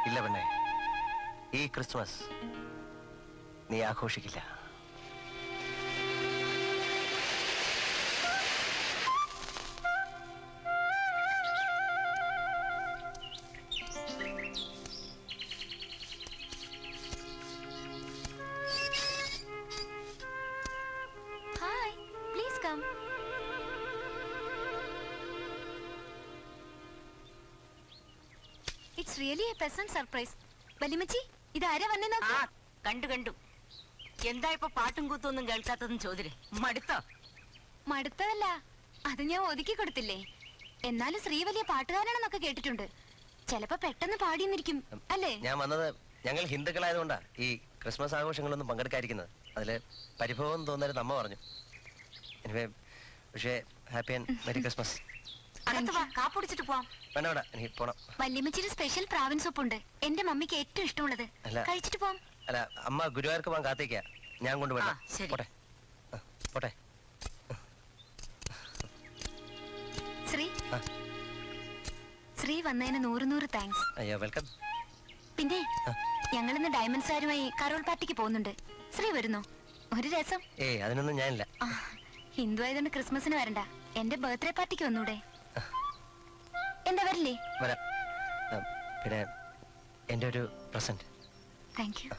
ഇല്ല പെണ്ണേ, ഈ ക്രിസ്മസ് നീ ആഘോഷിക്കില്ല. Hi, please come. It's really a pleasant surprise. വല്യമ്മച്ചി, ഇതാരാ വന്നേ നോക്ക്. കണ്ടു. എന്താ ഇപ്പൊ പാട്ടും കൂത്തൊന്നും കേൾക്കാത്തതെന്ന് ചോദിരേ. മടുത്തോ? മടുത്തതല്ല, അത് ഞാൻ ഒതുക്കി കൊടുത്തില്ലേ. എന്നാലും ശ്രീ വലിയ പാട്ടുകാരാണെന്നൊക്കെ കേട്ടിട്ടുണ്ട്. ചിലപ്പോ പെട്ടെന്ന് പാടിയെന്നിരിക്കും അല്ലേ? ഞാൻ വന്നത് ഞങ്ങൾ ഹിന്ദുക്കളായതുകൊണ്ടാ ഈ ക്രിസ്മസ് ആഘോഷങ്ങളൊന്നും പങ്കെടുക്കാതിരിക്കുന്നത്. അതില് പരിഭവം തോന്നരുത് അമ്മ പറഞ്ഞു. പക്ഷേ ഹാപ്പി ആൻഡ് മെരി ക്രിസ്മസ്. കാപ്പൊടിച്ചിട്ട് പോവാം. വേണ്ട, എനിക്ക് പോണം. വല്യമ്മച്ചിയുടെ സ്പെഷ്യൽ പ്രാവൻ സൂപ്പുണ്ട്, എന്റെ മമ്മിക്ക് ഏറ്റവും ഇഷ്ടമുള്ളത്. കഴിച്ചിട്ട് പോവാം. അല്ല, അമ്മ ഗുരുവായൂർക്ക് പോകാൻ കാത്തേക്കാ. ഞാൻ കൊണ്ടുപോയി. പോട്ടെ പോട്ടെ. ശ്രീ വന്നതിന് 100 താങ്ക്സ്. അയ്യോ, വെൽക്കം. പിന്നെ ഞങ്ങളിന്ന് ഡയമണ്ട്സാരുമായി കരോൾ പാർട്ടിക്ക് പോകുന്നുണ്ട്. ശ്രീ വരുന്നോ? ഒരു രസം. അതിനൊന്നും ഞാനില്ല. ഹിന്ദു ആയതുകൊണ്ട് ക്രിസ്മസിന് വരണ്ട, എന്റെ ബർത്ത്ഡേ പാർട്ടിക്ക് വന്നൂടെ? എന്താ വരില്ലേ? വരാം. പിന്നെ എന്റെ ഒരു പ്രസന്റ്. Thank you.